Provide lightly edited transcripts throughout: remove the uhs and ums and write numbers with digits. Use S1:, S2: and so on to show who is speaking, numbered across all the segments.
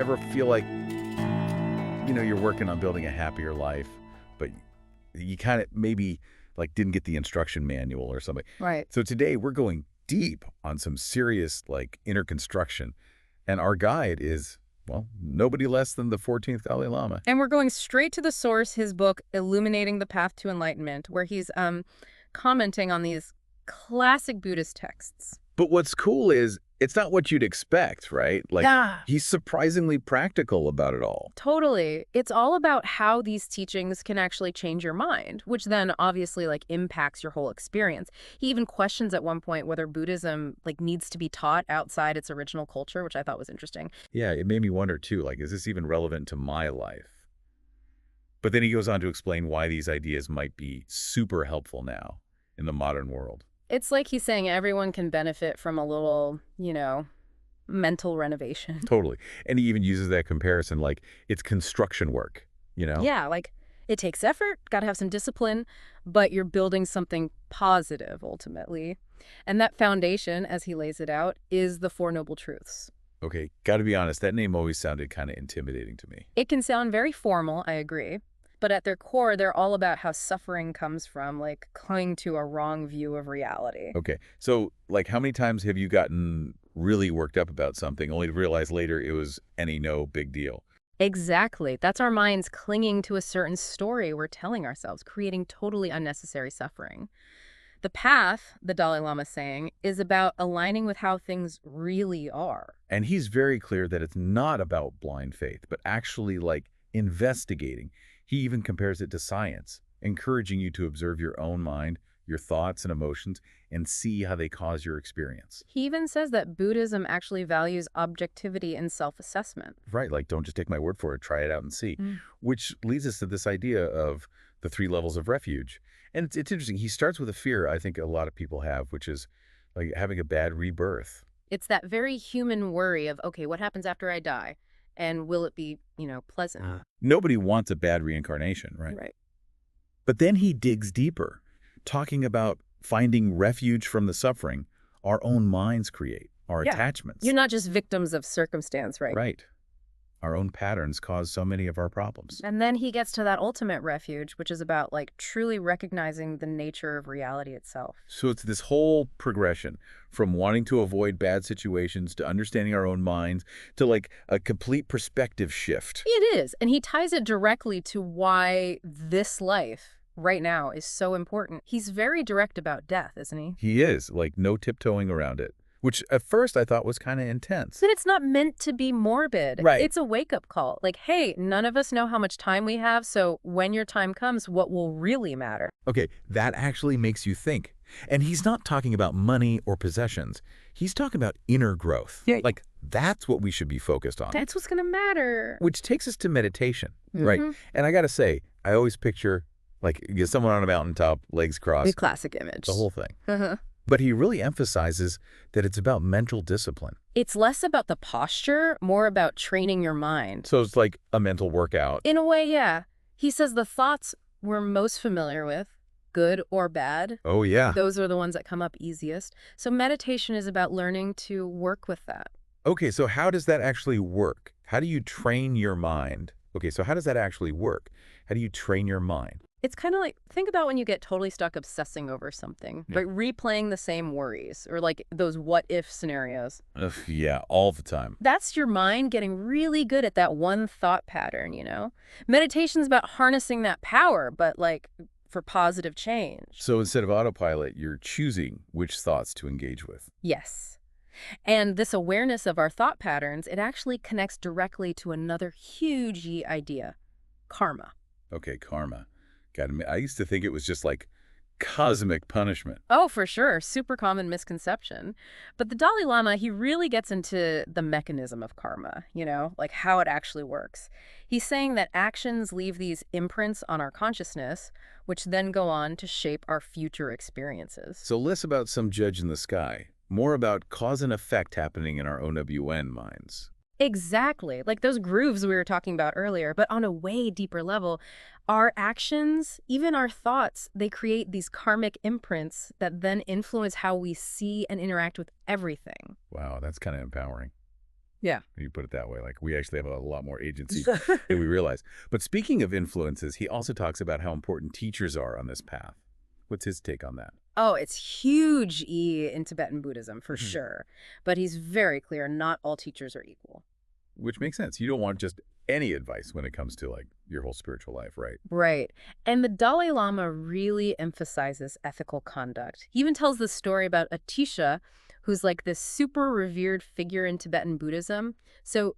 S1: ever feel like, you're working on building a happier life, but you kind of maybe like didn't get the instruction manual or something.
S2: Right.
S1: So today we're going deep on some serious like inner construction. And our guide is, well, nobody less than the 14th Dalai Lama.
S2: And we're going straight to the source, his book, Illuminating the Path to Enlightenment, where he's commenting on these classic Buddhist texts.
S1: But what's cool is it's not what you'd expect, right? Like,
S2: Yeah.
S1: he's surprisingly practical about it all.
S2: Totally. It's all about how these teachings can actually change your mind, which then obviously like impacts your whole experience. He even questions at one point whether Buddhism like needs to be taught outside its original culture, which I thought was interesting.
S1: Yeah, it made me wonder too, like, is this even relevant to my life? But then he goes on to explain why these ideas might be super helpful now in the modern world.
S2: It's like he's saying everyone can benefit from a little, mental renovation.
S1: Totally. And he even uses that comparison like it's construction work,
S2: Yeah, like it takes effort, got to have some discipline, but you're building something positive ultimately. And that foundation, as he lays it out, is the Four Noble Truths.
S1: Okay, got to be honest, that name always sounded kind of intimidating to me.
S2: It can sound very formal, I agree. But at their core, they're all about how suffering comes from, like, clinging to a wrong view of reality.
S1: Okay, so, like, how many times have you gotten really worked up about something only to realize later it was no big deal?
S2: Exactly. That's our minds clinging to a certain story we're telling ourselves, creating totally unnecessary suffering. The path, the Dalai Lama is saying, is about aligning with how things really are.
S1: And he's very clear that it's not about blind faith, but actually, like, investigating. He even compares it to science, encouraging you to observe your own mind, your thoughts and emotions, and see how they cause your experience.
S2: He even says that Buddhism actually values objectivity and self-assessment.
S1: Right, like don't just take my word for it, try it out and see. Which leads us to this idea of the 3 levels of refuge. And it's interesting. He starts with a fear I think a lot of people have, which is like having a bad rebirth.
S2: It's that very human worry of, okay, what happens after I die? And will it be, pleasant?
S1: Nobody wants a bad reincarnation, right?
S2: Right.
S1: But then he digs deeper, talking about finding refuge from the suffering our own minds create, our attachments.
S2: You're not just victims of circumstance, right?
S1: Right. Our own patterns cause so many of our problems.
S2: And then he gets to that ultimate refuge, which is about like truly recognizing the nature of reality itself.
S1: So it's this whole progression from wanting to avoid bad situations to understanding our own minds to like a complete perspective shift.
S2: It is. And he ties it directly to why this life right now is so important. He's very direct about death, isn't he?
S1: He is, like no tiptoeing around it. Which at first I thought was kind of intense.
S2: But it's not meant to be morbid.
S1: Right.
S2: It's a wake-up call. Like, hey, none of us know how much time we have, so when your time comes, what will really matter?
S1: Okay, that actually makes you think. And he's not talking about money or possessions. He's talking about inner growth. Yeah. Like, that's what we should be focused on.
S2: That's what's going to matter.
S1: Which takes us to meditation, right? And I got to say, I always picture, like, someone on a mountaintop, legs crossed.
S2: The classic image.
S1: The whole thing. But he really emphasizes that it's about mental discipline.
S2: It's less about the posture, more about training your mind.
S1: So it's like a mental workout.
S2: In a way, yeah. He says the thoughts we're most familiar with, good or bad.
S1: Oh, yeah.
S2: Those are the ones that come up easiest. So meditation is about learning to work with that.
S1: Okay, so how does that actually work? How do you train your mind? Okay, so how does that actually work? How do you train your mind?
S2: It's kind of like, think about when you get totally stuck obsessing over something, like replaying the same worries or like those what-if scenarios.
S1: Yeah, all the time.
S2: That's your mind getting really good at that one thought pattern, Meditation's about harnessing that power, but like for positive change.
S1: So instead of autopilot, you're choosing which thoughts to engage with.
S2: Yes. And this awareness of our thought patterns, it actually connects directly to another huge idea, karma.
S1: Okay, karma. I used to think it was just like cosmic punishment.
S2: Oh, for sure. Super common misconception. But the Dalai Lama, he really gets into the mechanism of karma, like how it actually works. He's saying that actions leave these imprints on our consciousness, which then go on to shape our future experiences.
S1: So less about some judge in the sky, more about cause and effect happening in our OWN minds.
S2: Exactly. Like those grooves we were talking about earlier, but on a way deeper level, our actions, even our thoughts, they create these karmic imprints that then influence how we see and interact with everything.
S1: Wow, that's kind of empowering.
S2: Yeah.
S1: You put it that way. Like, we actually have a lot more agency than we realize. But speaking of influences, he also talks about how important teachers are on this path. What's his take on that?
S2: Oh, it's huge in Tibetan Buddhism, for
S1: Mhm.
S2: sure. But he's very clear, not all teachers are equal.
S1: Which makes sense. You don't want just any advice when it comes to, like, your whole spiritual life, right?
S2: Right. And the Dalai Lama really emphasizes ethical conduct. He even tells the story about Atisha, who's like this super revered figure in Tibetan Buddhism. So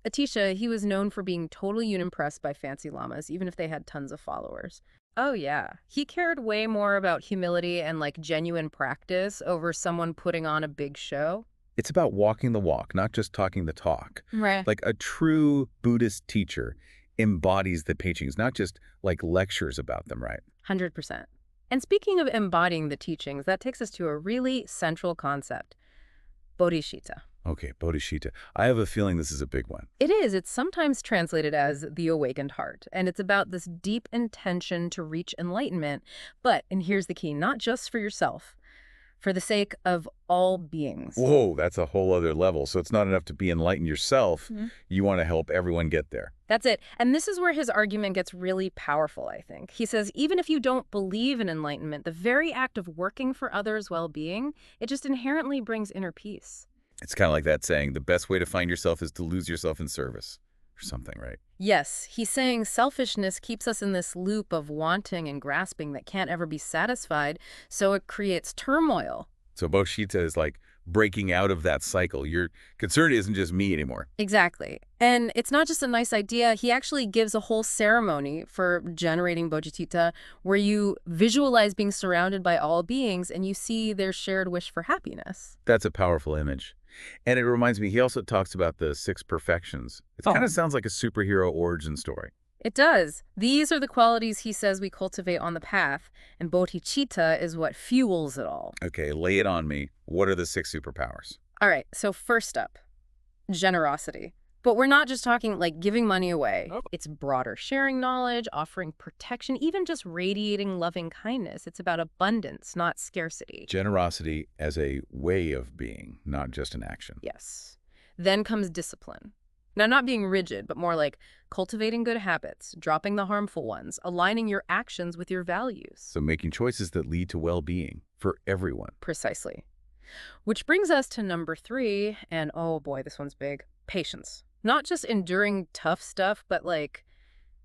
S2: Atisha, he was known for being totally unimpressed by fancy lamas, even if they had tons of followers. Oh, yeah. He cared way more about humility and like genuine practice over someone putting on a big show.
S1: It's about walking the walk, not just talking the talk.
S2: Right.
S1: Like, a true Buddhist teacher embodies the teachings, not just like lectures about them, right?
S2: 100%. And speaking of embodying the teachings, that takes us to a really central concept, bodhicitta.
S1: Okay, bodhicitta. I have a feeling this is a big one.
S2: It is. It's sometimes translated as the awakened heart, and it's about this deep intention to reach enlightenment. But, and here's the key, not just for yourself, for the sake of all beings.
S1: Whoa, that's a whole other level. So it's not enough to be enlightened yourself.
S2: Mhm.
S1: You want to help everyone get there.
S2: That's it. And this is where his argument gets really powerful, I think. He says, even if you don't believe in enlightenment, the very act of working for others' well-being, it just inherently brings inner peace.
S1: It's kind of like that saying, the best way to find yourself is to lose yourself in service or something, right?
S2: Yes, he's saying selfishness keeps us in this loop of wanting and grasping that can't ever be satisfied, so it creates turmoil.
S1: So bodhicitta is like breaking out of that cycle. Your concern isn't just me anymore.
S2: Exactly. And it's not just a nice idea. He actually gives a whole ceremony for generating bodhicitta where you visualize being surrounded by all beings and you see their shared wish for happiness.
S1: That's a powerful image. And it reminds me, he also talks about the 6 perfections. It kind of sounds like a superhero origin story.
S2: It does. These are the qualities he says we cultivate on the path, and bodhicitta is what fuels it all.
S1: Okay, lay it on me. What are the 6 superpowers?
S2: All right, so first up, generosity. But we're not just talking like giving money away.
S1: Oh.
S2: It's broader, sharing knowledge, offering protection, even just radiating loving kindness. It's about abundance, not scarcity.
S1: Generosity as a way of being, not just an action.
S2: Yes. Then comes discipline. Now, not being rigid, but more like cultivating good habits, dropping the harmful ones, aligning your actions with your values.
S1: So making choices that lead to well-being for everyone.
S2: Precisely. Which brings us to number 3, and oh boy, this one's big. Patience. Not just enduring tough stuff, but like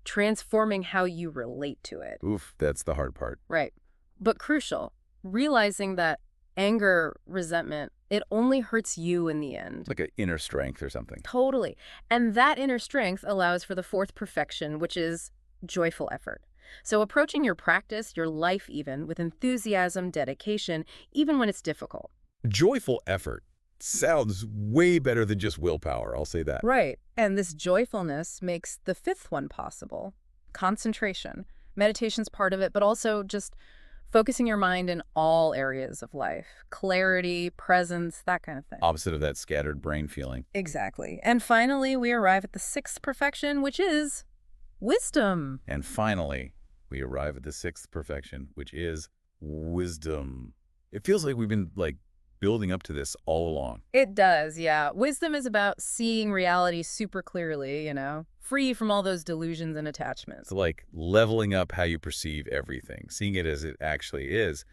S2: transforming how you relate to it.
S1: Oof, that's the hard part.
S2: Right. But crucial, realizing that anger, resentment, it only hurts you in the end.
S1: It's like an inner strength or something.
S2: Totally. And that inner strength allows for the 4th perfection, which is joyful effort. So approaching your practice, your life even, with enthusiasm, dedication, even when it's difficult.
S1: Joyful effort sounds way better than just willpower, I'll say that.
S2: Right. And this joyfulness makes the 5th one possible. Concentration. Meditation's part of it, but also just focusing your mind in all areas of life. Clarity, presence, that kind of thing.
S1: Opposite of that scattered brain feeling.
S2: Exactly. And finally, we arrive at the 6th perfection, which is wisdom.
S1: And finally, we arrive at the 6th perfection, which is wisdom. It feels like we've been, like, building up to this all along.
S2: It does, yeah. Wisdom is about seeing reality super clearly, free from all those delusions and attachments.
S1: It's like leveling up how you perceive everything, seeing it as it actually is.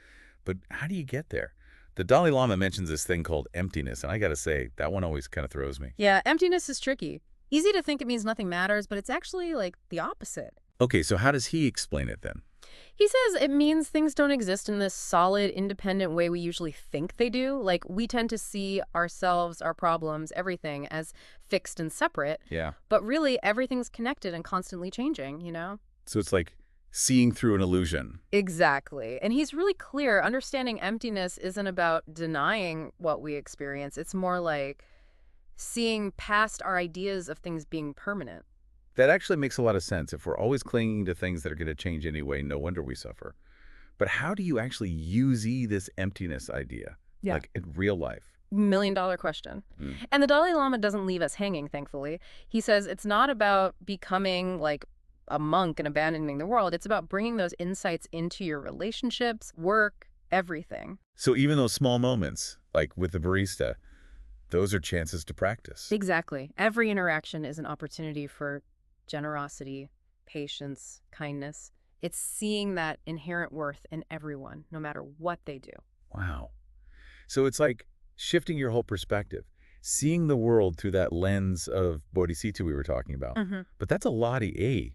S1: But how do you get there? The Dalai Lama mentions this thing called emptiness, and I gotta say, that one always kind of throws me.
S2: Yeah, emptiness is tricky. Easy to think it means nothing matters, but it's actually like the opposite.
S1: Okay, so how does he explain it then?
S2: He says it means things don't exist in this solid, independent way we usually think they do. Like, we tend to see ourselves, our problems, everything as fixed and separate.
S1: Yeah.
S2: But really, everything's connected and constantly changing,
S1: So it's like seeing through an illusion.
S2: Exactly. And he's really clear. Understanding emptiness isn't about denying what we experience. It's more like seeing past our ideas of things being permanent.
S1: That actually makes a lot of sense. If we're always clinging to things that are going to change anyway, no wonder we suffer. But how do you actually use this emptiness idea?
S2: Yeah.
S1: Like in real life?
S2: $1,000,000 question. And the Dalai Lama doesn't leave us hanging, thankfully. He says it's not about becoming like a monk and abandoning the world. It's about bringing those insights into your relationships, work, everything.
S1: So even those small moments, like with the barista, Those are chances to practice.
S2: Exactly. Every interaction is an opportunity for generosity, patience, kindness. It's seeing that inherent worth in everyone, no matter what they do.
S1: Wow. So it's like shifting your whole perspective, seeing the world through that lens of Bodhisattva we were talking about.
S2: Hmm.
S1: But that's a lot of A.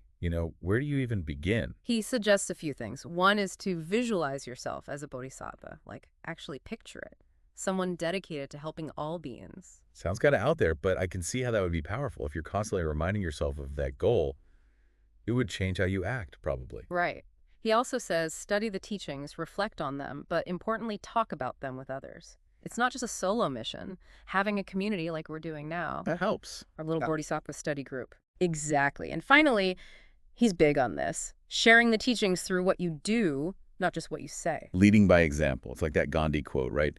S1: Where do you even begin?
S2: He suggests a few things. One is to visualize yourself as a bodhisattva, like actually picture it. Someone dedicated to helping all beings.
S1: Sounds kind of out there, but I can see how that would be powerful. If you're constantly reminding yourself of that goal, it would change how you act, probably.
S2: Right. He also says study the teachings, reflect on them, but importantly, talk about them with others. It's not just a solo mission. Having a community like we're doing now,
S1: That helps.
S2: our little Bodhisattva study group. Exactly. And finally, he's big on this. Sharing the teachings through what you do, not just what you say.
S1: Leading by example. It's like that Gandhi quote, right?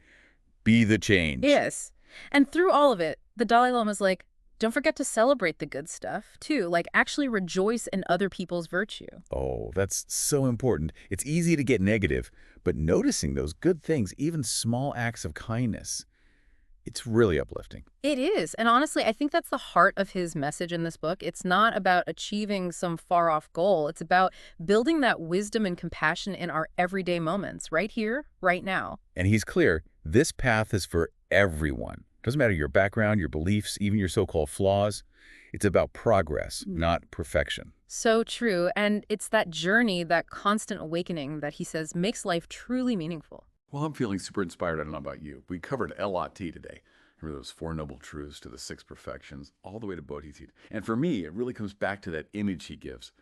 S1: Be the change.
S2: Yes. And through all of it, the Dalai Lama's like, don't forget to celebrate the good stuff, too. Like, actually rejoice in other people's virtue.
S1: Oh, that's so important. It's easy to get negative, but noticing those good things, even small acts of kindness, it's really uplifting.
S2: It is. And honestly, I think that's the heart of his message in this book. It's not about achieving some far-off goal. It's about building that wisdom and compassion in our everyday moments, right here, right now.
S1: And he's clear, this path is for everyone. Doesn't matter your background, your beliefs, even your so-called flaws. It's about progress, not perfection.
S2: So true. And it's that journey, that constant awakening that he says makes life truly meaningful.
S3: Well, I'm feeling super inspired. I don't know about you. We covered LOT today. Remember those Four Noble Truths to the Six Perfections, all the way to Bodhisattva. And for me, it really comes back to that image he gives,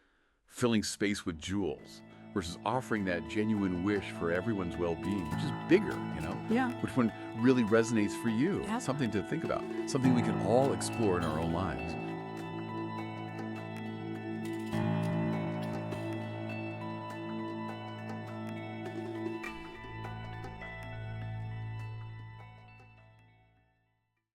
S3: filling space with jewels versus offering that genuine wish for everyone's well-being, which is bigger,
S4: Yeah.
S3: Which one really resonates for you?
S4: Yeah.
S3: Something to think about, something we can all explore in our own lives.